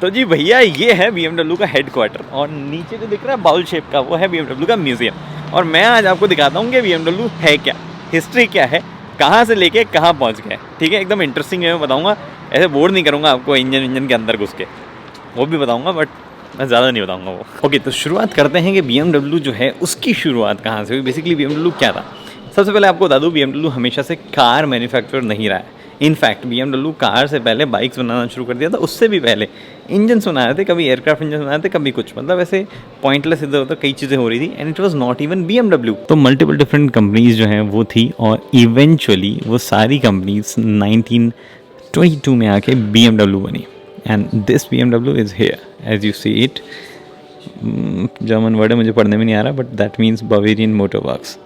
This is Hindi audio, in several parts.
तो जी भैया ये है BMW का हेडक्वार्टर और नीचे जो दिख रहा है बाउल शेप का वो है BMW का म्यूजियम। और मैं आज आपको दिखाता हूँ कि BMW है क्या, हिस्ट्री क्या है, कहाँ से लेके कहाँ पहुँच गए। ठीक है, एकदम इंटरेस्टिंग है, मैं बताऊँगा, ऐसे बोर नहीं करूँगा आपको इंजन के अंदर घुस के, वो भी बताऊँगा बट मैं ज़्यादा नहीं बताऊँगा वो। ओके, तो शुरुआत करते हैं कि BMW जो है उसकी शुरुआत कहाँ से हुई, बेसिकली BMW क्या था। सबसे पहले आपको बता दूँ BMW हमेशा से कार मैन्युफैक्चरर नहीं रहा है। इनफैक्ट BMW कार से पहले बाइक्स बनाना शुरू कर दिया था, उससे भी पहले इंजन बना रहे थे, कभी एयरक्राफ्ट इंजन बना रहे थे, कभी कुछ, मतलब ऐसे पॉइंटलेस इधर उधर कई चीज़ें हो रही थी and it was not even BMW। तो मल्टीपल डिफरेंट कंपनीज जो हैं वो थी और इवेंचुअली वो सारी कंपनीज 1922 में आके BMW बनी and this BMW is here as you see it. German word है, मुझे पढ़ने में नहीं आ रहा, but that means Bavarian motor works.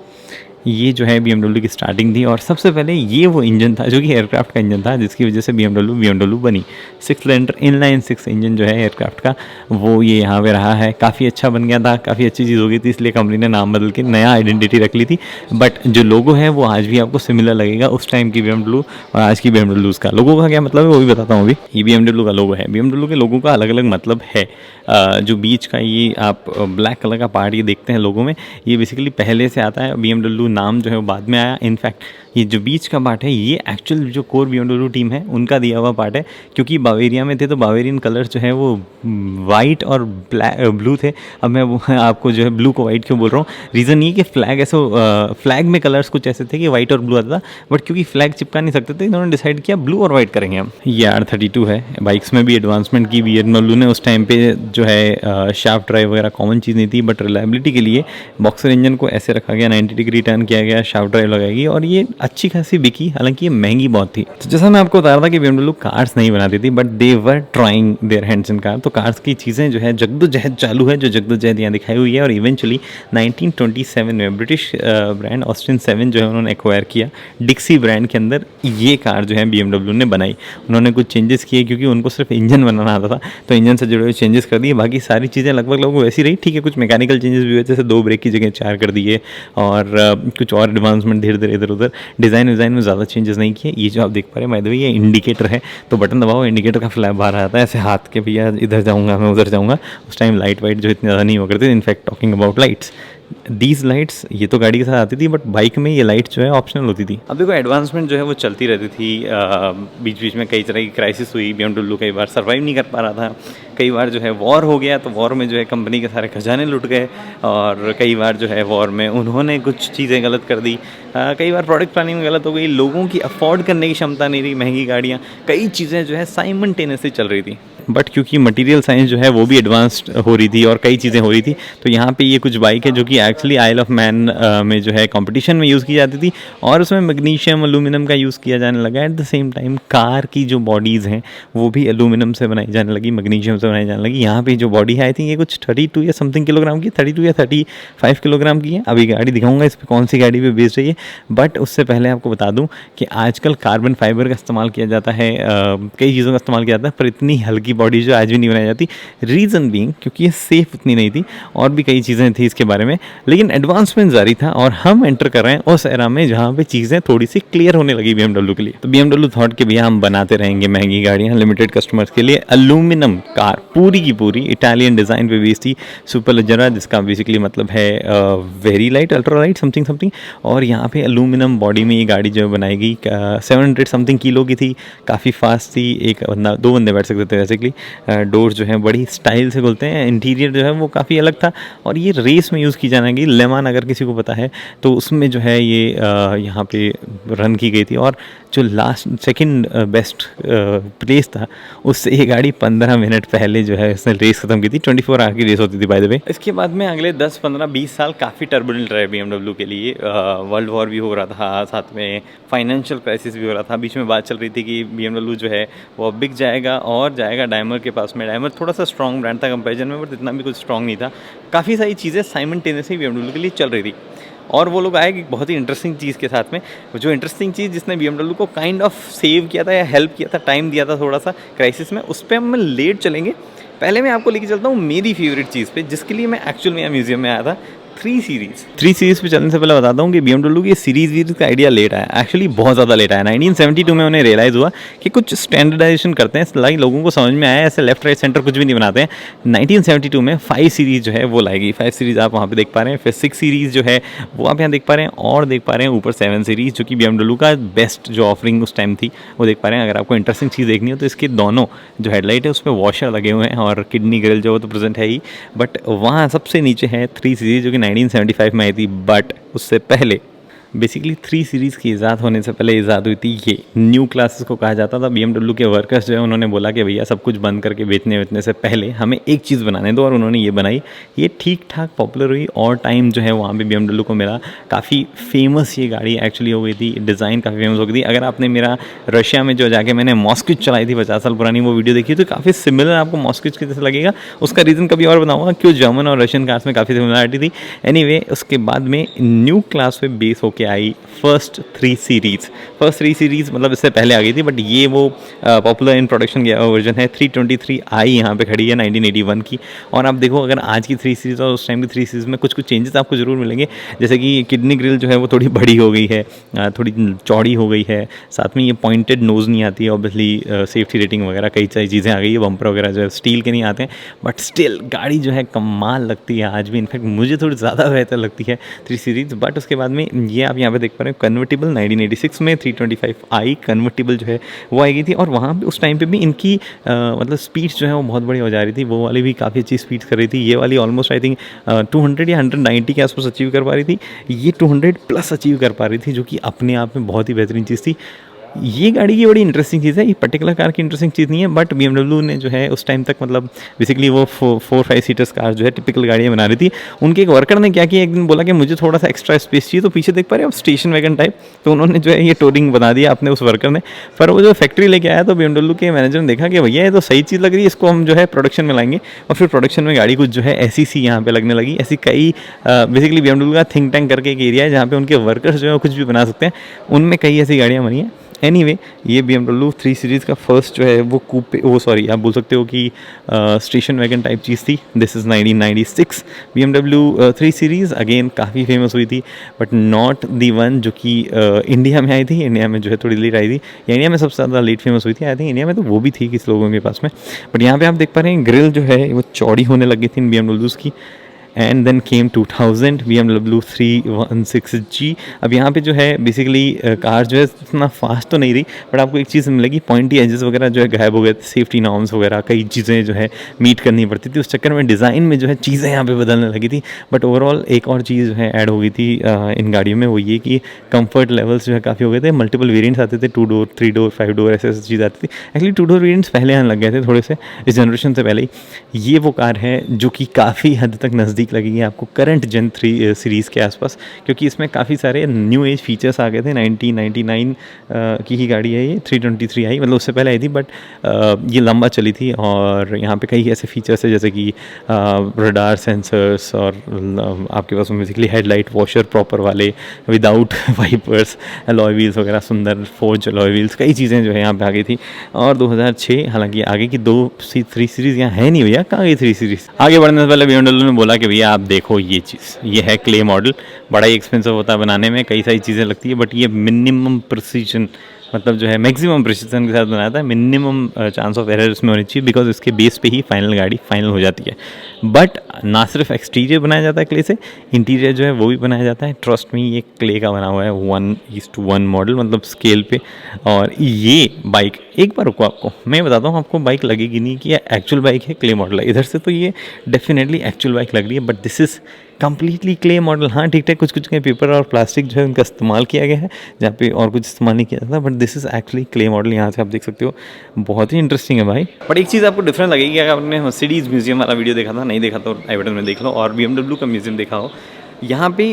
ये जो है BMW की स्टार्टिंग थी और सबसे पहले ये वो इंजन था जो कि एयरक्राफ्ट का इंजन था, जिसकी वजह से BMW बनी। 6 सिलेंडर इनलाइन 6 इंजन जो है एयरक्राफ्ट का, वो ये यहाँ पे रहा है। काफ़ी अच्छा बन गया था, काफ़ी अच्छी चीज़ हो गई थी, इसलिए कंपनी ने नाम बदल के नया आइडेंटिटी रख ली थी। बट जो लोगो है वो आज भी आपको सिमिलर लगेगा, उस टाइम की BMW और आज की BMW का लोगों का क्या मतलब है वो भी बताता हूँ अभी। ये BMW का लोगो है, BMW के लोगों का अलग अलग मतलब है। जो बीच का ये आप ब्लैक कलर का पार्ट ये देखते हैं लोगों में, ये बेसिकली पहले से आता है। BMW नाम जो है वो बाद में आया। इनफैक्ट ये जो बीच का पार्ट है ये एक्चुअल जो कोर BMW टीम है उनका दिया हुआ पार्ट है, क्योंकि बावेरिया में थे तो बावेरियन कलर जो है वो वाइट और ब्लू थे। अब मैं आपको जो है ब्लू को वाइट क्यों बोल रहा हूँ, रीज़न ये कि फ्लैग ऐसे फ्लैग में कलर्स कुछ ऐसे थे कि वाइट और ब्लू आता था, बट क्योंकि फ्लैग चिपका नहीं सकते थे इन्होंने डिसाइड किया ब्लू और वाइट करेंगे हम। ये R32 है, बाइक्स में भी एडवांसमेंट की BMW ने उस टाइम पे जो है शाफ्ट ड्राइव वगैरह कॉमन चीज़ नहीं थी, बट रिलायबिलिटी के लिए बॉक्सर इंजन को ऐसे रखा गया, 90 डिग्री टर्न किया गया, शाफ्ट ड्राइव लगाएगी और ये अच्छी खासी बिकी, हालांकि ये महंगी बहुत थी। तो जैसा मैं आपको बता रहा था कि BMW कार्स नहीं बनाती थी, but they were trying their hands in car. तो कार्स की चीज़ें जो है जद्दोजहद चालू है, जो जद्दोजहद यहाँ दिखाई हुई है। और इवेंचुअली 1927 में ब्रिटिश ब्रांड ऑस्टिन 7 जो है उन्होंने एक्वायर किया डिक्सी ब्रांड के अंदर। ये कार जो है BMW ने बनाई। उन्होंने कुछ चेंजेस किए क्योंकि उनको सिर्फ इंजन बनाना आता था, तो इंजन से जुड़े हुए चेंजेस कर दिए, बाकी सारी चीज़ें लगभग वैसी रही। ठीक है, कुछ मैकेनिकल चेंजेस भी हुए, जैसे 2 ब्रेक की जगह 4 कर दिए और कुछ और एडवांसमेंट धीरे धीरे इधर उधर। डिज़ाइन में ज़्यादा चेंजेस नहीं किए। ये जो आप देख पा रहे हैं बाय द वे ये इंडिकेटर है, तो बटन दबाओ इंडिकेटर का फ्लैप बाहर आता है, ऐसे हाथ के भैया इधर जाऊँगा मैं उधर जाऊँगा। उस टाइम लाइट वाइट जो इतनी ज़्यादा नहीं हुआ करती। In fact talking about lights, these lights ये तो गाड़ी के साथ आती थी, बट बाइक में ये लाइट जो है ऑप्शनल होती थी। अब देखो एडवांसमेंट जो है वो चलती रहती थी। बीच बीच में कई तरह की क्राइसिस हुई, BMW कई बार सर्वाइव नहीं कर पा रहा था, कई बार जो है वॉर हो गया, तो वॉर में जो है कंपनी के सारे खजाने लुट गए, और कई बार जो है वॉर में उन्होंने कुछ चीज़ें गलत कर दी, कई बार प्रोडक्ट प्लानिंग में गलत हो गई, लोगों की अफोर्ड करने की क्षमता नहीं रही, महंगी गाड़ियाँ, कई चीज़ें जो है साइमल्टेनियसली चल रही थी। बट क्योंकि मटेरियल साइंस जो है वो भी एडवांस्ड हो रही थी और कई चीज़ें हो रही थी, तो यहाँ पे ये कुछ बाइक है जो कि एक्चुअली आइल ऑफ मैन में जो है कंपटीशन में यूज़ की जाती थी, और उसमें मैग्नीशियम एल्यूमिनियम का यूज़ किया जाने लगा। Eight the same time car की जो बॉडीज़ हैं वो भी एल्यूमिनियम से बनाई जाने लगी, मैग्नीशियम से बनाई जाने लगी। यहाँ पे जो बॉडी है आई थिंक ये कुछ 32 या समथिंग किलोग्राम की, 32 या 35 किलोग्राम की है। अभी गाड़ी दिखाऊंगा इस पर कौन सी गाड़ी पे बेच रही है, बट उससे पहले आपको बता दूँ कि आजकल कार्बन फाइबर का इस्तेमाल किया जाता है, कई चीज़ों का इस्तेमाल किया जाता है, पर इतनी हल्की बॉडी जो आज भी नहीं बनाई जाती। रीज़न बीइंग क्योंकि ये सेफ उतनी नहीं थी, और भी कई चीज़ें थी इसके बारे में, लेकिन एडवांसमेंट जारी था और हम एंटर कर रहे हैं उस एरा में जहाँ पे चीज़ें थोड़ी सी क्लियर होने लगी BMW के लिए। तो BMW थॉट कि भैया हम बनाते रहेंगे महंगी गाड़ियाँ लिमिटेड कस्टमर्स के लिए। एल्यूमिनियम कार पूरी की पूरी इटालियन डिज़ाइन पे बेस्ड थी, सुपर लेजेंडा, जिसका बेसिकली मतलब है very light, ultra light, something. और यहाँ पे एल्यूमिनियम बॉडी में ये गाड़ी जो बनाई गई 700 समथिंग किलो की थी, काफ़ी फास्ट थी, एक बंदा 2 बंदे बैठ सकते थे बेसिकली। डोर जो है बड़ी स्टाइल से खुलते हैं, इंटीरियर जो है वो काफ़ी अलग था, और ये रेस में यूज़ की जाने लगी। लेमन अगर किसी को पता है तो उसमें जो है ये यहाँ पे रन की गई थी, और जो लास्ट सेकंड बेस्ट प्लेस था उससे ये गाड़ी 15 मिनट पहले जो है उसने रेस खत्म की थी। 24 आवर की रेस होती थी बाय द वे। इसके बाद में अगले 10, 15, 20 साल काफ़ी टर्बुलेंट रहे BMW के लिए। वर्ल्ड वॉर भी हो रहा था, साथ में फाइनेंशियल क्राइसिस भी हो रहा था। बीच में बात चल रही थी कि BMW जो है वो अब बिक जाएगा और जाएगा डायमर के पास में। डायमर थोड़ा सा स्ट्रॉन्ग ब्रांड था कंपेरिजन में, बट इतना भी कुछ स्ट्रॉन्ग नहीं था। काफ़ी सारी चीज़ें साइमल्टेनियसली BMW के लिए चल रही थी, और वो लोग आए कि बहुत ही इंटरेस्टिंग चीज़ के साथ में। जो इंटरेस्टिंग चीज़ जिसने BMW को काइंड ऑफ सेव किया था या हेल्प किया था, टाइम दिया था थोड़ा सा क्राइसिस में, उस पर हम लेट चलेंगे। पहले मैं आपको लेके चलता हूँ मेरी फेवरेट चीज़ पे, जिसके लिए मैं एक्चुअल में यहाँ म्यूजियम में आया था। 3 सीरीज़ पे चलने से पहले बताता हूँ कि BMW की सीरीज़ वीरीज का आइडिया लेट आया, एक्चुअली बहुत ज़्यादा लेट आया। 1972 में उन्हें रियलाइज़ हुआ कि कुछ स्टैंडर्डाइजेशन करते हैं, लाइक लोगों को समझ में आया ऐसे लेफ्ट राइट सेंटर कुछ भी नहीं बनाते हैं। 1972 में 5 सीरीज़ जो है वो लाएगी। 5 सीरीज़ आप वहाँ पे देख पा रहे हैं, फिर 6 सीरीज़ जो है वो आप यहाँ देख पा रहे हैं, और देख पा रहे हैं ऊपर 7 सीरीज़ जो कि BMW का बेस्ट जो ऑफरिंग उस टाइम थी वो देख पा रहे हैं। अगर आपको इंटरेस्टिंग चीज़ देखनी हो तो इसके दोनों जो हेडलाइट है उस पर वॉशर लगे हुए हैं, और किडनी ग्रिल जो वो तो प्रेजेंट है ही, बट वहाँ सबसे नीचे है 3 सीरीज़ जो कि 1975 में आई थी। बट उससे पहले बेसिकली 3 सीरीज़ की ईजाद होने से पहले ईजाद हुई थी ये न्यू क्लासेस को कहा जाता था। BMW के वर्कर्स जो है उन्होंने बोला कि भैया सब कुछ बंद करके बेचने से पहले हमें एक चीज़ बनाने दो, और उन्होंने ये बनाई। ये ठीक ठाक पॉपुलर हुई और टाइम जो है वहाँ पे BMW को मिला। काफ़ी फेमस ये गाड़ी एक्चुअली हो गई थी, डिज़ाइन काफ़ी फेमस हो गई थी। अगर आपने मेरा रशिया में जो जाके मैंने मॉस्किच चलाई थी 50 साल पुरानी वो वीडियो देखी तो काफ़ी सिमिलर आपको मॉस्किच की जैसे लगेगा। उसका रीज़न कभी और बताऊँगा क्यों जर्मन और रशियन कार्स में काफ़ी सिमिलरिटी थी। एनीवे उसके बाद में न्यू क्लास पे बेस होके आई फर्स्ट 3 सीरीज़ मतलब इससे पहले आ गई थी, बट ये वो पॉपुलर इन प्रोडक्शन वर्जन है। 323i यहाँ पे खड़ी है 1981 की। और आप देखो अगर आज की 3 सीरीज़ और उस टाइम की 3 सीरीज़ में कुछ चेंजेस आपको ज़रूर मिलेंगे, जैसे कि किडनी ग्रिल जो है वो थोड़ी बड़ी हो गई है, थोड़ी चौड़ी हो गई है, साथ में ये पॉइंटेड नोज़ नहीं आती है ऑब्वियसली, सेफ्टी रेटिंग वगैरह कई सारी चीज़ें आ गई है, बम्पर वगैरह जो है स्टील के नहीं आते हैं, बट स्टिल गाड़ी जो है कमाल लगती है आज भी। इनफैक्ट मुझे थोड़ी ज़्यादा बेहतर लगती है 3 सीरीज़। बट उसके बाद में ये आप यहाँ पे देख पा रहे हैं कन्वर्टिबल 1986 में 325i कन्वर्टिबल जो है वो आई गई थी। और वहाँ पे उस टाइम पे भी इनकी मतलब स्पीड्स जो है वो बहुत बड़ी हो जा रही थी। वो वाली भी काफ़ी अच्छी स्पीड्स कर रही थी, ये वाली ऑलमोस्ट आई थिंक 200 या 190 के आसपास अचीव कर पा रही थी, ये 200 प्लस अचीव कर पा रही थी, जो कि अपने आप में बहुत ही बेहतरीन चीज़ थी। ये गाड़ी की बड़ी इंटरेस्टिंग चीज़ है, ये पर्टिकुलर कार की इंटरेस्टिंग चीज़ नहीं है, बट BMW ने जो है उस टाइम तक मतलब बेसिकली वो 4-5 सीटर्स कार जो है टिपिकल गाड़ियाँ बना रही थी। उनके एक वर्कर ने क्या किया, एक दिन बोला कि मुझे थोड़ा सा एक्स्ट्रा स्पेस चाहिए, तो पीछे देख पा रहे हैं स्टेशन वैगन टाइप, तो उन्होंने जो है ये टोरिंग बना दिया अपने उस वर्कर ने। पर वो जो फैक्ट्री लेके आया तो BMW के मैनेजर ने देखा कि भैया ये तो सही चीज़ लग रही है, इसको हम जो है प्रोडक्शन में लाएंगे। और फिर प्रोडक्शन में गाड़ी कुछ जो है ऐसी सी यहाँ पे लगने लगी। ऐसी कई बेसिकली BMW का थिंक टैंक करके एक एरिया है जहाँ पे उनके वर्कर्स जो है कुछ भी बना सकते हैं, उनमें कई ऐसी गाड़ियाँ बनी हैं। एनीवे ये BMW 3 सीरीज़ का फर्स्ट जो है वो कूपे, वो सॉरी आप बोल सकते हो कि स्टेशन वैगन टाइप चीज़ थी। This is 1996 BMW 3 series again काफ़ी फेमस हुई थी, बट नॉट दी वन जो कि इंडिया में आई थी। इंडिया में जो है थोड़ी लेट आई थी, या इंडिया में सबसे ज़्यादा लेट फेमस हुई थी। आई थिंक इंडिया में तो वो भी थी किसी लोगों के पास में, बट यहाँ पे आप देख पा रहे हैं ग्रिल जो है वो चौड़ी होने लगी थी इन BMWs की। And then came 2000 BMW 316G। अब यहाँ पे जो है बेसिकली कार जो है इतना फास्ट तो नहीं रही, बट आपको एक चीज़ मिलेगी, पॉइंटी एजेस वगैरह जो है गायब हो गए थे, सेफ्टी नॉर्म्स वगैरह कई चीज़ें जो है मीट करनी पड़ती थी। उस चक्कर में डिज़ाइन में जो है चीज़ें यहाँ पे बदलने लगी थी। बट ओवरऑल एक और चीज़ जो है ऐड हो गई थी इन गाड़ियों में, वो ये कि कंफर्ट लेवल्स जो है काफ़ी हो गए थे। मल्टीपल वेरियंट्स आते थे, 2 डोर 3 डोर 5 डोर ऐसे चीज़ आती थी। एक्चुअली 2 डोर वेरियंट्स पहले आने लग गए थे थोड़े से, इस जनरेशन से पहले ही। ये वो कार है जो कि काफ़ी हद तक नज़दीक लगेगी आपको करंट जेन 3 सीरीज़ के आसपास, क्योंकि इसमें काफ़ी सारे न्यू एज फीचर्स आ गए थे। 1999 की ही गाड़ी है ये 323i, मतलब उससे पहले आई थी, बट ये लंबा चली थी। और यहाँ पे कई ऐसे फीचर्स है जैसे कि रडार सेंसर्स, और आपके पास बेसिकली हेडलाइट वॉशर प्रॉपर वाले विदाउट वाइपर्स, अलॉय व्हील्स वगैरह, सुंदर फोर्ज अलॉय व्हील्स, कई चीज़ें जो है यहाँ पे आ गई थी। और 2006 हालांकि आगे की 3 सीरीज़ यहाँ है नहीं भैया, कहाँ गई 3 सीरीज़। आगे बढ़ने से पहले BMW ने बोला कि भैया आप देखो ये चीज़, ये है क्ले मॉडल, बड़ा ही एक्सपेंसिव होता है बनाने में, कई सारी चीज़ें लगती है, बट ये मिनिमम प्रिसीजन मतलब जो है मैक्सिमम प्रिसीजन के साथ बनाया था। मिनिमम चांस ऑफ एरर इसमें होनी चाहिए, बिकॉज इसके बेस पे ही फाइनल गाड़ी फाइनल हो जाती है। बट ना सिर्फ एक्सटीरियर बनाया जाता है क्ले से, इंटीरियर जो है वो भी बनाया जाता है। ट्रस्ट में ये क्ले का बना हुआ है 1:1 मॉडल, मतलब स्केल पे। और ये बाइक, एक बार रुको आपको मैं बताता हूँ, आपको बाइक लगेगी नहीं कि ये एक्चुअल बाइक है, क्ले मॉडल है। इधर से तो ये डेफिनेटली एक्चुअल बाइक लग रही है, but this is completely clay model. हाँ ठीक ठाक कुछ के पेपर और प्लास्टिक जो है उनका इस्तेमाल किया गया है, जहाँ पे और कुछ इस्तेमाल नहीं किया जाता, but this is actually clay model. यहाँ से आप देख सकते हो, बहुत ही इंटरेस्टिंग है भाई। बट एक चीज़ आपको डिफरेंस लगेगी, अगर आपने मर्सिडीज़ म्यूजियम वाला वीडियो देखा था, नहीं देखा तो आई बटन में देख लो, और BMW का म्यूजियम देखा हो, यहाँ पे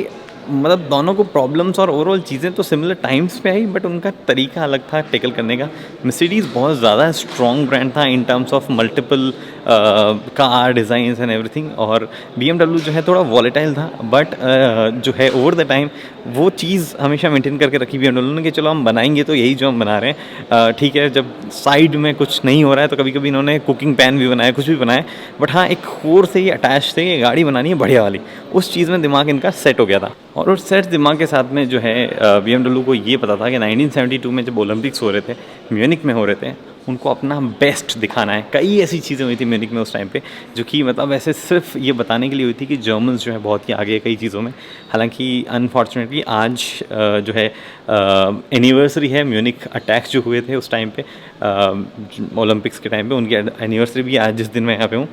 मतलब दोनों को प्रॉब्लम्स और ओवरऑल चीज़ें तो सिमिलर टाइम्स पे आई, बट उनका तरीका अलग था टैकल करने का। मर्सिडीज़ बहुत ज़्यादा स्ट्रॉन्ग ब्रांड था in terms of multiple car designs and everything, और BMW जो है थोड़ा वॉलेटाइल था, बट जो है ओवर द टाइम वो चीज़ हमेशा मेंटेन करके रखी BMW ने कि चलो हम बनाएंगे तो यही जो हम बना रहे हैं। ठीक है, जब साइड में कुछ नहीं हो रहा है तो कभी कभी इन्होंने कुकिंग पैन भी बनाया, कुछ भी बनाया, बट हाँ एक कोर से ही अटैच थे कि गाड़ी बनानी है बढ़िया वाली, उस चीज़ में दिमाग इनका सेट हो गया था। और उस सेट दिमाग के साथ में जो है BMW को ये पता था कि 1972 में जब ओलंपिक्स हो रहे थे, म्यूनिक में हो रहे थे, उनको अपना बेस्ट दिखाना है। कई ऐसी चीज़ें हुई थी म्यूनिक में उस टाइम पे जो कि मतलब ऐसे सिर्फ ये बताने के लिए हुई थी कि जर्मन्स जो है बहुत ही आगे है कई चीज़ों में। हालांकि अनफॉर्चुनेटली आज जो है एनिवर्सरी है म्यूनिक अटैक्स जो हुए थे उस टाइम पे, ओलंपिक्स के टाइम पे, उनकी एनिवर्सरी भी आज जिस दिन मैं यहाँ पे हूँ।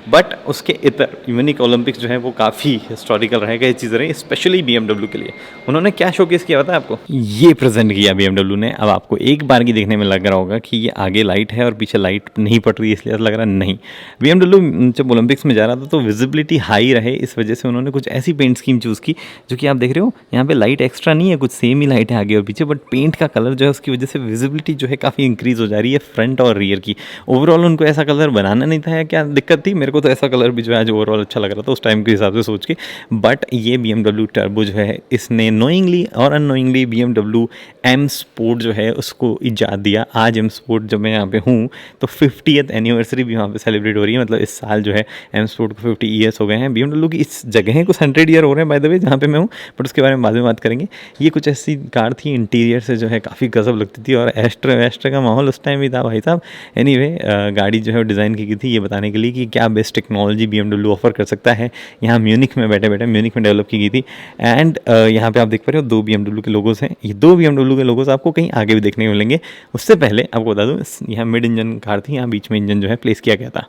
बट उसके इतर म्यूनिक ओलंपिक्स जो है वो काफ़ी हिस्टोरिकल रहेगा, ये चीज़ रही स्पेशली BMW के लिए। उन्होंने क्या शोकेस किया पता है आपको? ये प्रेजेंट किया BMW ने। अब आपको एक बार की देखने में लग रहा होगा कि ये आगे लाइट है और पीछे लाइट नहीं पड़ रही है, इसलिए लग रहा नहीं। BMW जब ओलंपिक्स में जा रहा था तो विजिबिलिटी हाई रहे, इस वजह से उन्होंने कुछ ऐसी पेंट स्कीम चूज़ की जो कि आप देख रहे हो यहाँ पे लाइट एक्स्ट्रा नहीं है, कुछ सेम ही लाइट है आगे और पीछे, बट पेंट का कलर जो है उसकी वजह से विजिबिलिटी जो है काफ़ी इंक्रीज़ हो जा रही है फ्रंट और रियर की। ओवरऑल उनको ऐसा कलर बनाना नहीं था या क्या दिक्कत थी? मेरे को तो ऐसा कलर भी जो है आज ओवरऑल अच्छा लग रहा था उस टाइम के हिसाब से सोच के। बट ये BMW टर्बो जो है इसने नोइंगली और अननोइंगली BMW M स्पोर्ट जो है उसको इजाद दिया। आज M स्पोर्ट जब मैं यहाँ पे हूँ तो 50th एनिवर्सरी भी वहाँ पे सेलिब्रेट हो रही है, मतलब इस साल जो है M स्पोर्ट को 50 ईयर्स हो गए हैं। BMW की इस जगह कुछ 100 ईयर हो रहे हैं बाय द वे जहाँ पे मैं हूँ, बट उसके बारे में बाद में बात करेंगे। ये कुछ ऐसी कार थी इंटीरियर से जो है काफ़ी गजब लगती थी, और एस्ट्रे का माहौल उस टाइम भी था भाई साहब। एनीवे गाड़ी जो है डिज़ाइन की गई थी ये बताने के लिए कि क्या बेस्ट टेक्नोलॉजी BMW ऑफर कर सकता है। यहाँ म्यूनिक में बैठे म्यूनिक में डेवलप की गई थी। एंड यहाँ पे आप देख पा रहे हो 2 BMW के लोगोस हैं। ये 2 BMW के लोगोस आपको कहीं आगे भी देखने को मिलेंगे। उससे पहले आपको बता दूँ यहाँ मिड इंजन कार थी, यहाँ बीच में इंजन जो है प्लेस किया गया था।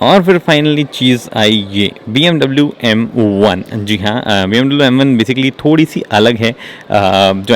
और फिर फाइनली चीज़ आई ये BMW M1। जी हाँ, BMW M1 बेसिकली थोड़ी सी अलग है। जो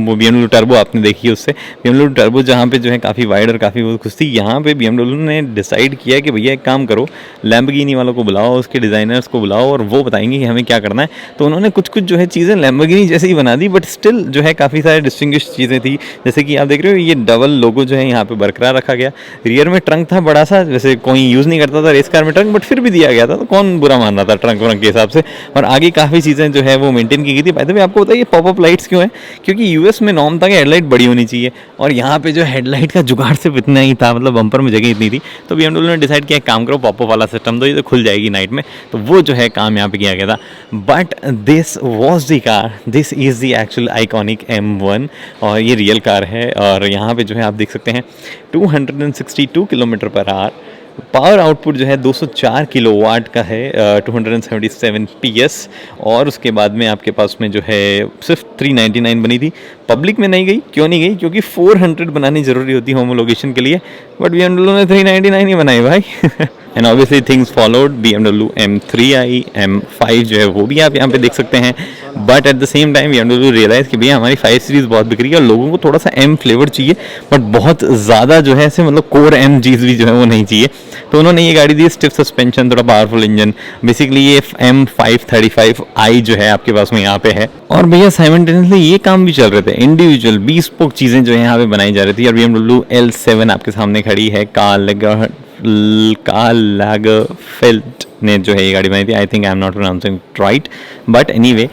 BMW टर्बो आपने देखी है उससे BMW टर्बो जहाँ पे जो है काफ़ी वाइड और काफ़ी वो खुश थी, यहाँ पे BMW ने डिसाइड किया कि भैया एक काम करो, लैम्बोर्गिनी वालों को बुलाओ, उसके डिज़ाइनर्स को बुलाओ और वो बताएंगे कि हमें क्या करना है। तो उन्होंने कुछ कुछ जो है चीज़ें लैम्बोर्गिनी जैसे ही बना दी, बट स्टिल जो है काफ़ी सारे डिस्टिंग्विश चीज़ें थी। जैसे कि आप देख रहे हो ये डबल लोगो जो है यहाँ पे बरकरार रखा गया। रियर में ट्रंक था बड़ा सा, वैसे कोई यूज़ नहीं करता था रेस कार में ट्रंक, बट फिर भी दिया गया था, तो कौन बुरा मान रहा था ट्रंक के हिसाब से। और आगे काफ़ी चीज़ें जो है वो मेंटेन की गई थी। बाय द वे आपको बताइए पॉपअप लाइट्स क्यों है? क्योंकि यूएस में नॉर्म था कि हेडलाइट बड़ी होनी चाहिए, और यहाँ पे जो हेडलाइट का जुगाड़ सिर्फ इतना ही था, मतलब बम्पर में जगह इतनी थी, तो BMW ने डिसाइड किया काम करो पॉपअप वाला सिस्टम दो, ये तो खुल जाएगी नाइट में। तो वो जो है काम यहाँ पे किया गया था। But this was the car, this is the actual iconic M1, और ये रियल कार है। और यहाँ पे जो है आप देख सकते हैं 262 kilometre per hour. Power output जो है 204 किलोवाट का है, 277 PS। और उसके बाद में आपके पास में जो है सिर्फ 399 बनी थी। पब्लिक में नहीं गई, क्यों नहीं गई? क्योंकि 400 बनानी ज़रूरी होती है होमोलोगेशन के लिए, बट BMW ने 399 ही बनाई भाई। And obviously things followed, BMW M3 I, M5 जो है वो भी आप यहाँ पे देख सकते हैं। But at the same time BMW realise कि भैया हमारी 5 सीरीज़ बहुत बिक रही है और लोगों को थोड़ा सा M फ्लेवर चाहिए, बट बहुत ज़्यादा जो है ऐसे मतलब कोर M चीज़ भी जो है वो नहीं चाहिए। तो उन्होंने ये गाड़ी दी स्टिफ सस्पेंशन, थोड़ा पावरफुल इंजन। बेसिकली ये M535i जो है आपके पास में यहाँ पे है। और भैया साइमल्टेनियसली ये काम भी चल रहे थे, इंडिविजुअल bespoke चीज़ें जो है यहाँ पे बनाई जा रही थी। और BMW L7 आपके सामने खड़ी है। कार्ल लागरफेल्ड ने जो है ये गाड़ी बनाई थी। I think I am not pronouncing right, but anyway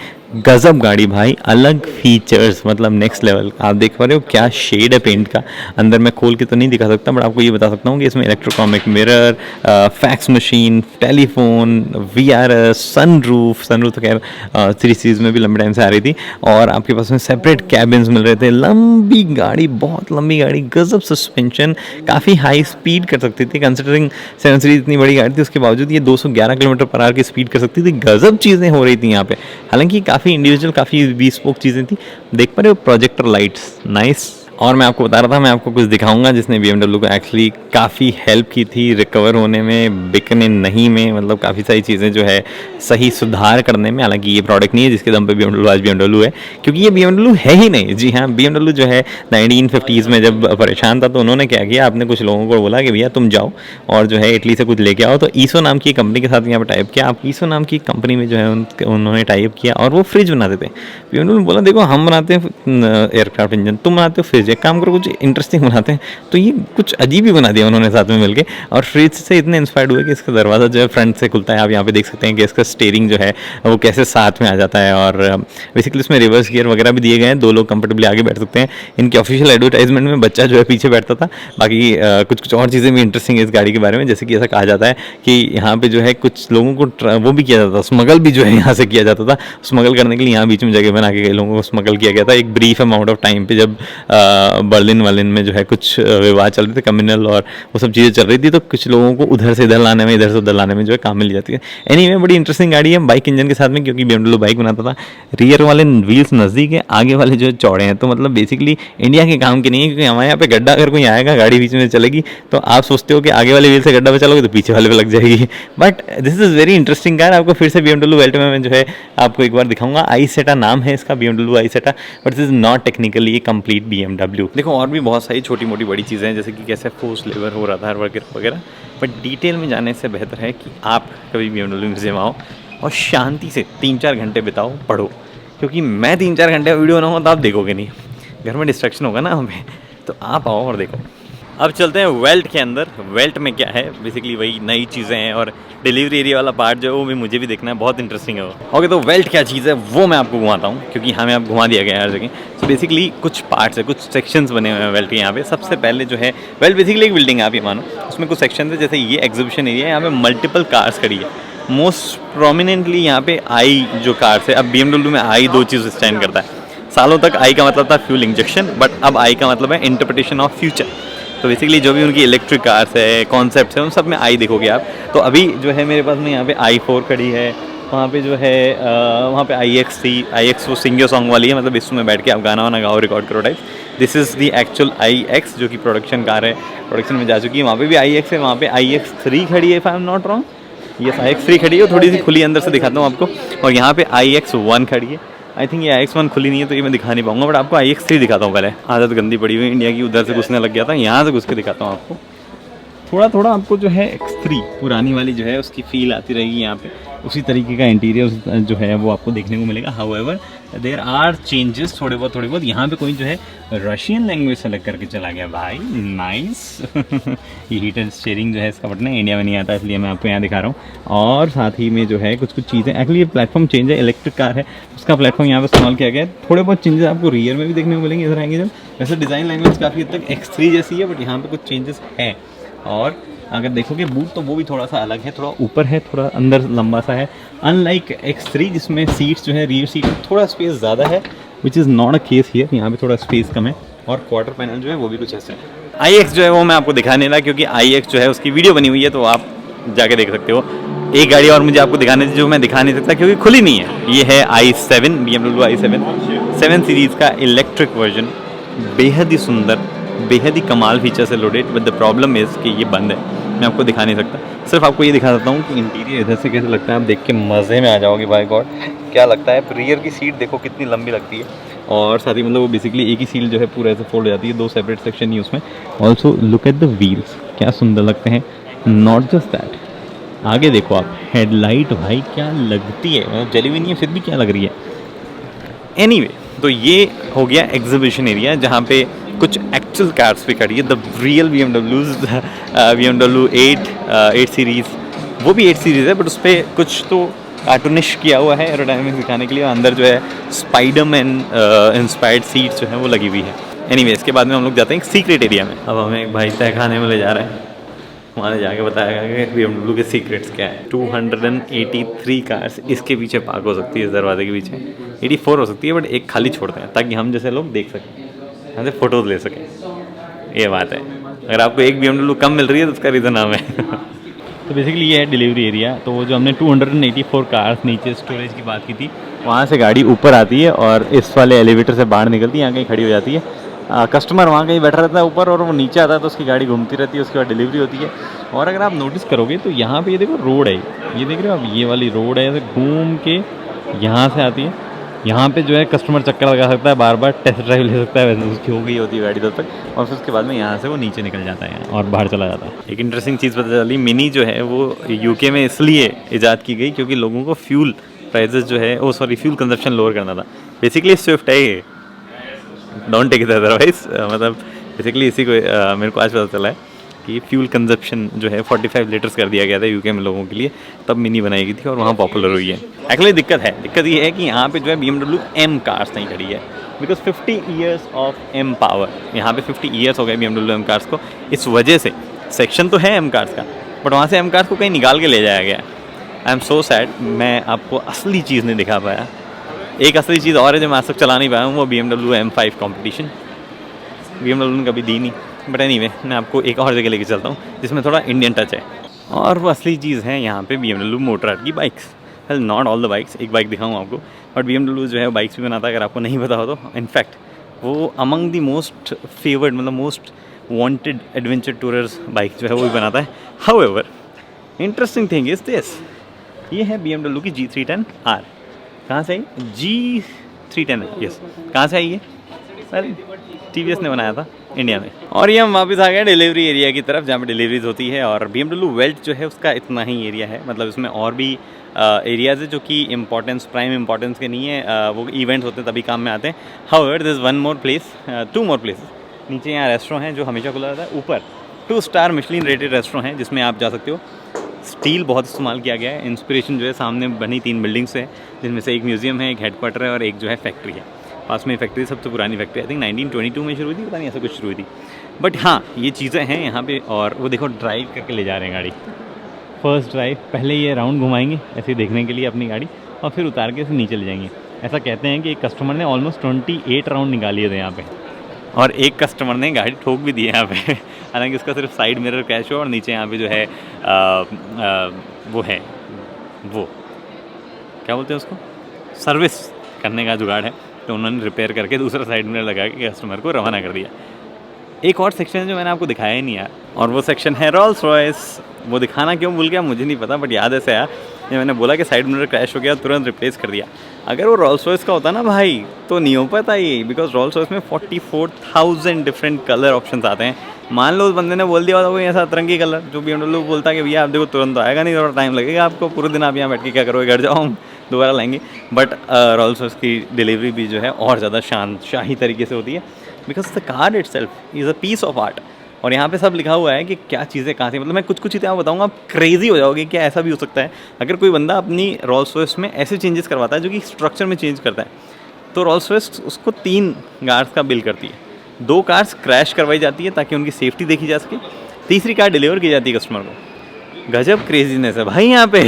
गजब गाड़ी भाई, अलग फीचर्स, मतलब नेक्स्ट लेवल। आप देख पा रहे हो क्या शेड है पेंट का। अंदर मैं खोल के तो नहीं दिखा सकता, बट आपको ये बता सकता हूँ कि इसमें electrochromic mirror, fax machine, telephone, VRS, sunroof तो खैर 3 सीरीज में भी लंबे टाइम से आ रही थी। और आपके पास में सेपरेट कैबिन्स मिल रहे थे। लंबी गाड़ी, बहुत लंबी गाड़ी, गजब सस्पेंशन, काफ़ी हाई स्पीड कर सकती थी कंसिडरिंग 7 सीरीज इतनी बड़ी गाड़ी थी, उसके बावजूद ये 211 किलोमीटर पर आवर की स्पीड कर सकती थी। गजब चीज़ें हो रही थी यहाँ पे। हालांकि काफ़ी इंडिविजुअल, काफ़ी bespoke चीज़ें थी। देख पा रहे हो प्रोजेक्टर लाइट्स, नाइस। और मैं आपको बता रहा था, मैं आपको कुछ दिखाऊंगा जिसने BMW को एक्चुअली काफ़ी हेल्प की थी रिकवर होने में, बिकने नहीं में, मतलब काफ़ी सारी चीज़ें जो है सही सुधार करने में। हालांकि ये प्रोडक्ट नहीं है जिसके दम पे BMW आज BMW है, क्योंकि ये BMW है ही नहीं। जी हाँ, BMW जो है 1950s में जब परेशान था तो उन्होंने क्या किया, आपने कुछ लोगों को बोला कि भैया तुम जाओ और जो है इटली से कुछ लेके आओ, तो ईसो नाम की कंपनी के साथ यहाँ पर टाइप किया। आप ईसो नाम की कंपनी में जो है उन्होंने टाइप किया और वो फ्रिज बनाते थे। BMW ने बोला देखो हम बनाते हैं एयरक्राफ्ट इंजन, तुम बनाते हो फ्रिज, एक काम करो कुछ इंटरेस्टिंग बनाते हैं। तो ये कुछ अजीब ही बना दिया उन्होंने साथ में मिलके, और फ्रिज से इतने इंस्पायर्ड हुए कि इसका दरवाज़ा जो है फ्रंट से खुलता है। आप यहाँ पे देख सकते हैं कि इसका स्टीयरिंग जो है वो कैसे साथ में आ जाता है, और बेसिकली इसमें रिवर्स गियर वगैरह भी दिए गए हैं, 2 लोग कंफर्टेबली आगे बैठ सकते हैं। इनके ऑफिशियल एडवर्टाइजमेंट में बच्चा जो है पीछे बैठता था। बाकी कुछ और चीज़ें भी इंटरेस्टिंग है इस गाड़ी के बारे में, जैसे कि ऐसा कहा जाता है कि यहाँ पे जो है कुछ लोगों को वो भी किया जाता था, स्मगल भी जो है यहाँ से किया जाता था। स्मगल करने के लिए यहाँ बीच में जगह बना के कई लोगों को स्मगल किया गया था एक ब्रीफ अमाउंट ऑफ टाइम पे, जब बर्लिन वालिन में जो है कुछ विवाद चल रहे थे कम्युनल और वो सब चीज़ें चल रही थी, तो कुछ लोगों को उधर से इधर लाने में, इधर से उधर लाने में जो है काम मिल जाती है। एनीवे बड़ी इंटरेस्टिंग गाड़ी है बाइक इंजन के साथ में, क्योंकि BMW बाइक बनाता था। रियर वाले व्हील्स नज़दीक है, आगे वाले जो चौड़े हैं, तो मतलब बेसिकली इंडिया के काम के नहीं है, क्योंकि हमारे यहाँ पे गड्ढा अगर कोई आएगा गाड़ी बीच में चलेगी तो आप सोचते हो कि आगे वाले व्हील से गड्ढा बचालोगे तो पीछे वाले पे लग जाएगी। But this is very interesting car. आपको फिर से BMW Altima में जो है आपको एक बार दिखाऊंगा। i-Zeta नाम है इसका, BMW i-Zeta, but this is not technically complete BMW। देखो और भी बहुत सारी छोटी मोटी बड़ी चीज़ें हैं, जैसे कि कैसे फोर्स लेवर हो रहा था वगैरह वगैरह, बट डिटेल में जाने से बेहतर है कि आप कभी BMW म्यूजियम आओ और शांति से 3-4 घंटे बिताओ, पढ़ो, क्योंकि मैं 3-4 घंटे वीडियो बनाऊंगा तो आप देखोगे नहीं, घर में डिस्ट्रैक्शन होगा ना हमें, तो आप आओ और देखो। अब चलते हैं वेल्ट के अंदर। वेल्ट में क्या है, बेसिकली वही नई चीज़ें हैं, और डिलीवरी एरिया वाला पार्ट जो है वो भी मुझे भी देखना है, बहुत इंटरेस्टिंग है वो। ओके, तो वेल्ट क्या चीज़ है वो मैं आपको घुमाता हूँ, क्योंकि हमें अब घुमा दिया गया है हर जगह। तो बेसिकली कुछ पार्ट्स है, कुछ सेक्शंस बने हुए हैं वेल्ट के यहाँ पे। सबसे पहले जो है वेल्ट बेसिकली एक बिल्डिंग है, आप ये मानो, उसमें कुछ सेक्शन है, जैसे ये एग्जीबिशन एरिया है, यहाँ पे मल्टीपल कार्स खड़ी है। मोस्ट प्रोमिनेंटली यहाँ पे आई जो कार्स है, अब BMW में आई 2 चीज़ स्टैंड करता है। सालों तक आई का मतलब था फ्यूल इंजेक्शन, बट अब आई का मतलब है इंटरप्रिटेशन ऑफ फ्यूचर। तो बेसिकली जो भी उनकी इलेक्ट्रिक कार्स है, कॉन्सेप्ट्स हैं, उन सब में आई देखोगे आप। तो अभी जो है मेरे पास में यहाँ पे i4 खड़ी है, वहाँ पे जो है वहाँ पे iX वो सिंगियो सॉन्ग वाली है, मतलब इसमें बैठ के आप गाना वाना गाओ, रिकॉर्ड करो type. This is the actual iX जो कि प्रोडक्शन कार है, प्रोडक्शन में जा चुकी है। वहाँ पे भी iX है, वहाँ पे iX3 खड़ी है, if I am not wrong. Yes, iX3 खड़ी है, थोड़ी सी खुली अंदर से दिखाता हूँ आपको। और यहाँ पे iX1 खड़ी है। आई थिंक ये iX1 खुली नहीं है तो ये मैं दिखा नहीं पाऊंगा, बट आपको iX3 दिखाता हूँ। पहले आदत गंदी पड़ी हुई इंडिया की, उधर से घुसने लग गया था, यहाँ से घुस के दिखाता हूँ आपको। थोड़ा थोड़ा आपको जो है X3 पुरानी वाली जो है उसकी फील आती रहेगी यहाँ पे, उसी तरीके का इंटीरियर जो है वो आपको देखने को मिलेगा। हाउएवर देयर आर चेंजेस थोड़े बहुत। यहाँ पे कोई जो है रशियन लैंग्वेज सेलेक्ट करके चला गया भाई, नाइस। ये हीटर स्टीयरिंग जो है इसका बटन है, इंडिया में नहीं आता, इसलिए मैं आपको यहाँ दिखा रहा हूँ। और साथ ही में जो है कुछ चीज़ें, एक्चुअली ये प्लेटफॉर्म चेंज है, इलेक्ट्रिक कार है, उसका प्लेटफॉर्म यहाँ पे इस्तेमाल किया गया है। थोड़े बहुत चेंजेस आपको रियर में भी देखने को मिलेंगे इधर आएंगे जब। वैसे डिज़ाइन लैंग्वेज काफ़ी हद तक X3 जैसी है, बट यहाँ पे कुछ चेंजेस है। और अगर देखोगे बूट तो वो भी थोड़ा सा अलग है, थोड़ा ऊपर है, थोड़ा अंदर लंबा सा है, अनलाइक X3 जिसमें सीट्स जो है रियर सीट में थोड़ा स्पेस ज़्यादा है, which is not a case here. यहाँ पे थोड़ा स्पेस कम है, और क्वार्टर पैनल जो है वो भी कुछ ऐसा है। iX जो है वो मैं आपको दिखाने लगा, क्योंकि iX जो है उसकी वीडियो बनी हुई है, तो आप जाके देख सकते हो। एक गाड़ी और मुझे आपको दिखाने थी जो मैं दिखा नहीं सकता क्योंकि खुली नहीं है। ये है i7, BMW i7 7 सीरीज़ का इलेक्ट्रिक वर्जन, बेहद ही सुंदर, बेहद ही कमाल फीचर से loaded. But the problem is कि ये बंद है, मैं आपको दिखा नहीं सकता। सिर्फ आपको ये दिखा सकता हूँ कि इंटीरियर इधर से कैसे लगता है, आप देख के मज़े में आ जाओगे। बाय गॉड क्या लगता है। रियर की सीट देखो कितनी लंबी लगती है, और साथ ही मतलब वो बेसिकली एक ही सीट जो है पूरा ऐसे फोल्ड हो जाती है, 2 सेपरेट सेक्शन नहीं उसमें। Also look at the wheels, क्या सुंदर लगते हैं। नॉट जस्ट दैट, आगे देखो आप, हेडलाइट भाई क्या लगती है, मतलब जली हुई नहीं है फिर भी क्या लग रही है। एनीवे, तो ये हो गया एग्जीबिशन एरिया जहाँ पे कुछ एक्चुअल कार्स पे खड़ी है, द रियल BMW 8 सीरीज़, वो भी 8 सीरीज़ है, बट उस पर कुछ तो कार्टूनिश किया हुआ है एरोडायनामिक्स दिखाने के लिए। अंदर जो है स्पाइडरमैन इंस्पायर्ड सीट्स जो है वो लगी हुई है। एनीवे, इसके बाद में हम लोग जाते हैं एक सीक्रेट एरिया में। अब हमें एक भाई तय खाने में ले जा रहा है, वहाँ जाके बताया गया कि BMW के सीक्रेट्स क्या है। 283 कार्स इसके पीछे पार्क हो सकती है, इस दरवाजे के पीछे 84 हो सकती है, बट एक खाली छोड़ते हैं ताकि हम जैसे लोग देख सकें, यहाँ से फ़ोटोज़ ले सकें। ये बात है, अगर आपको एक BMW कम मिल रही है तो उसका रीज़न हम है। तो बेसिकली ये है डिलीवरी एरिया। तो जो हमने 284 कार्स नीचे स्टोरेज की बात की थी, वहाँ से गाड़ी ऊपर आती है और इस वाले एलिवेटर से बाहर निकलती है, यहाँ कहीं खड़ी हो जाती है। कस्टमर वहाँ कहीं बैठा रहता है ऊपर और वो नीचे आता है तो उसकी गाड़ी घूमती रहती है, उसके बाद डिलीवरी होती है। और अगर आप नोटिस करोगे तो यहाँ पे ये देखो रोड है, ये देख रहे हो आप, ये वाली रोड है, ऐसे घूम के यहाँ से आती है। यहाँ पे जो है कस्टमर चक्कर लगा सकता है, बार बार टेस्ट ड्राइव ले सकता है, वैसे उसकी हो गई होती है गाड़ी तब तक, और फिर उसके बाद में यहाँ से वो नीचे निकल जाता है और बाहर चला जाता है। एक इंटरेस्टिंग चीज़ पता चली, मिनी जो है वो यूके में इसलिए ईजाद की गई क्योंकि लोगों को फ्यूल प्राइजेस जो है फ्यूल कंजप्शन लोअर करना था। बेसिकली स्विफ्ट है ये, डोंट टेक इट अदरवाइज, मतलब बेसिकली इसी को मेरे को आज पता चला है कि फ्यूल कंजप्शन जो है 45 लीटर्स कर दिया गया था यूके में लोगों के लिए, तब मिनी बनाई गई थी और वहाँ पॉपुलर हुई है। एक्चुअली दिक्कत ये है कि यहाँ पे जो है BMW M कार्स नहीं खड़ी है, because 50 years of M power, यहाँ पे 50 ईयर्स हो गए BMW M कार्स को। इस वजह से सेक्शन तो है M कार्स का, बट वहाँ से M कार्स को कहीं निकाल के ले जाया गया। आई एम सो सैड, मैं आपको असली चीज़ नहीं दिखा पाया। एक असली चीज़ और है जो मैं आज तक चला नहीं पाया हूँ, वो BMW M5 कॉम्पिटिशन। BMW ने कभी दी नहीं, बट एनीवे मैं आपको एक और जगह लेके चलता हूँ जिसमें थोड़ा इंडियन टच है, और वो असली चीज़ है यहाँ पे BMW मोटरराड की bikes. Well not all the bikes, एक बाइक दिखाऊँ आपको, बट BMW जो है बाइक्स भी बनाता है, अगर आपको नहीं पता हो तो। इनफैक्ट वो अमंग दी मोस्ट फेवर्ड, मतलब most wanted adventure tourers bike जो है वो भी बनाता है। However interesting thing is this, ये है BMW की G310R। कहाँ से आई? G310 है, यस। कहाँ से आई है? वेल TVS ने बनाया था इंडिया में। और ये हम वापस आ गए डिलीवरी एरिया की तरफ, जहाँ पे डिलीवरीज होती है। और BMW वेल्ट जो है उसका इतना ही एरिया है, मतलब इसमें और भी एरियाज़ है जो कि प्राइम इंपॉर्टेंस के नहीं है, वो इवेंट्स होते हैं तभी काम में आते हैं। However this one more place, 2 more places. नीचे यहाँ रेस्टोरेंट है जो हमेशा खुला रहता है, ऊपर 2 स्टार मिशलिन रेटेड रेस्टोरेंट है जिसमें आप जा सकते हो। स्टील बहुत इस्तेमाल किया गया है। इंस्पिरेशन जो है सामने बनी 3 बिल्डिंग्स है, जिसमें से एक म्यूजियम है, एक हेडक्वार्टर है और एक जो है फैक्ट्री है। पास में फैक्ट्री सबसे पुरानी फैक्ट्री, आई थिंक 1922 में शुरू हुई थी, पता नहीं ऐसा कुछ शुरू हुई थी। बट हाँ, ये चीज़ें हैं यहाँ पे। और वो देखो ड्राइव करके ले जा रहे हैं गाड़ी, फर्स्ट ड्राइव। पहले ये राउंड घुमाएंगे ऐसे देखने के लिए अपनी गाड़ी, और फिर उतार के इसे नीचे ले जाएंगे। ऐसा कहते हैं कि एक कस्टमर ने ऑलमोस्ट 28 राउंड निकालिए थे यहाँ पे, और एक कस्टमर ने गाड़ी ठोक भी दी है यहाँ पे। हालांकि उसका सिर्फ साइड मिरर क्रैश हुआ और नीचे यहाँ पे जो है वो क्या बोलते हैं उसको, सर्विस करने का जुगाड़ है, तो उन्होंने रिपेयर करके दूसरा साइड मिरर लगा के कस्टमर को रवाना कर दिया। एक और सेक्शन है जो मैंने आपको दिखाया ही नहीं यार, और वो सेक्शन है रोल्स रॉयस। वो दिखाना क्यों भूल गया मुझे नहीं पता, बट याद ऐसे आया, मैंने बोला कि साइड मिरर क्रैश हो गया, तुरंत रिप्लेस कर दिया। अगर वो रोल्स रॉयस का होता ना भाई तो नहीं हो पाता ये, बिकॉज रोल्स रॉयस में 44,000 डिफरेंट कलर ऑप्शंस आते हैं। मान लो उस बंदे ने बोल दिया होता कोई ऐसा अतरंगी कलर, जो BMW बोलता है कि भैया आप देखो तुरंत तो आएगा नहीं, थोड़ा टाइम लगेगा आपको, पूरे दिन आप यहाँ बैठ के क्या करोगे, घर जाओ हम दोबारा लाएंगे। बट रोल्स रॉयस की डिलीवरी भी जो है और ज़्यादा शाही तरीके से होती है, because the car itself is a piece of art. और यहाँ पे सब लिखा हुआ है कि क्या चीज़ें कहाँ से, मतलब मैं कुछ चीज़ें आपको बताऊँगा, आप क्रेजी हो जाओगे कि ऐसा भी हो सकता है। अगर कोई बंदा अपनी रोल्स रॉयस में ऐसे चेंजेस करवाता है जो कि स्ट्रक्चर में चेंज करता है, तो रोल्स रॉयस उसको 3 कार्स का बिल करती है। 2 कार्स क्रैश करवाई जाती है ताकि उनकी सेफ्टी देखी जा सके, तीसरी कार डिलीवर की जाती है कस्टमर को। गजब क्रेजीनेस है भाई यहाँ पे।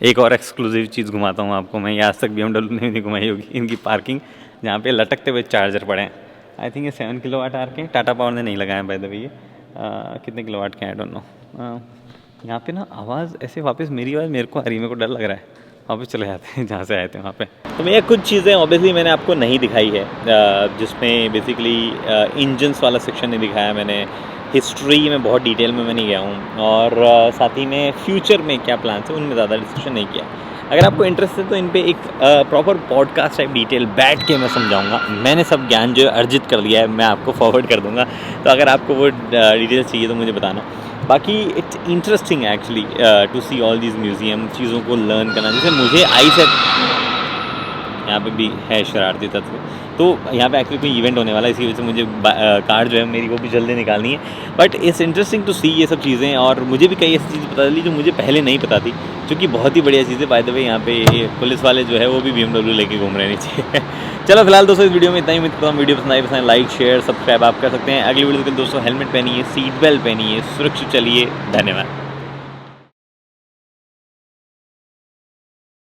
एक और एक्सक्लूसिव चीज़ घुमाता हूँ आपको मैं, ये आज तक BMW ने नहीं घुमाई होगी, इनकी पार्किंग, जहाँ पे लटकते हुए चार्जर पड़े हैं। आई थिंक ये 7 किलोवाट आवर के, टाटा पावर ने नहीं लगाए बाय द वे। ये कितने किलोवाट के आई डोंट नो। यहाँ पे ना आवाज़ ऐसे वापस मेरी आवाज़ मेरे को आ रही है, मेरे को डर लग रहा है। वापस चले जाते हैं जहाँ से आए थे वहाँ पे। तो भैया कुछ चीज़ें ऑब्वियसली मैंने आपको नहीं दिखाई है, जिसमें बेसिकली इंजन्स वाला सेक्शन नहीं दिखाया मैंने, हिस्ट्री में बहुत डिटेल में मैं नहीं गया हूँ, और साथ ही में फ्यूचर में क्या प्लान्स है उनमें ज़्यादा डिस्कशन नहीं किया। अगर आपको इंटरेस्ट है तो इन पे एक प्रॉपर पॉडकास्ट टाइप डिटेल बैठ के मैं समझाऊंगा। मैंने सब ज्ञान जो अर्जित कर लिया है मैं आपको फॉरवर्ड कर दूंगा, तो अगर आपको वो डिटेल्स चाहिए तो मुझे बताना। बाकी it's interesting actually to see all these museum, चीज़ों को लर्न करना। जैसे मुझे आई से यहाँ पे भी है शरारती तत्व, तो यहाँ पे एक्चुअली कोई इवेंट होने वाला है, इसी वजह से मुझे कार जो है मेरी वो भी जल्दी निकालनी है। बट इट्स इंटरेस्टिंग टू सी ये सब चीज़ें, और मुझे भी कई ऐसी चीज़ें पता चली जो मुझे पहले नहीं पता थी, जो कि बहुत ही बढ़िया चीज़ है। बाय द वे यहाँ पे पुलिस वाले जो है वो भी BMW लेके घूम रहे हैं नीचे। चलो फिलहाल दोस्तों इस वीडियो में इतना ही। उम्मीद करता हूँ वीडियो पसंद आई, लाइक शेयर सब्सक्राइब आप कर सकते हैं। अगली वीडियो के दोस्तों हेलमेट पहनिए, सीट बेल्ट पहनिए, सुरक्षित चलिए। धन्यवाद।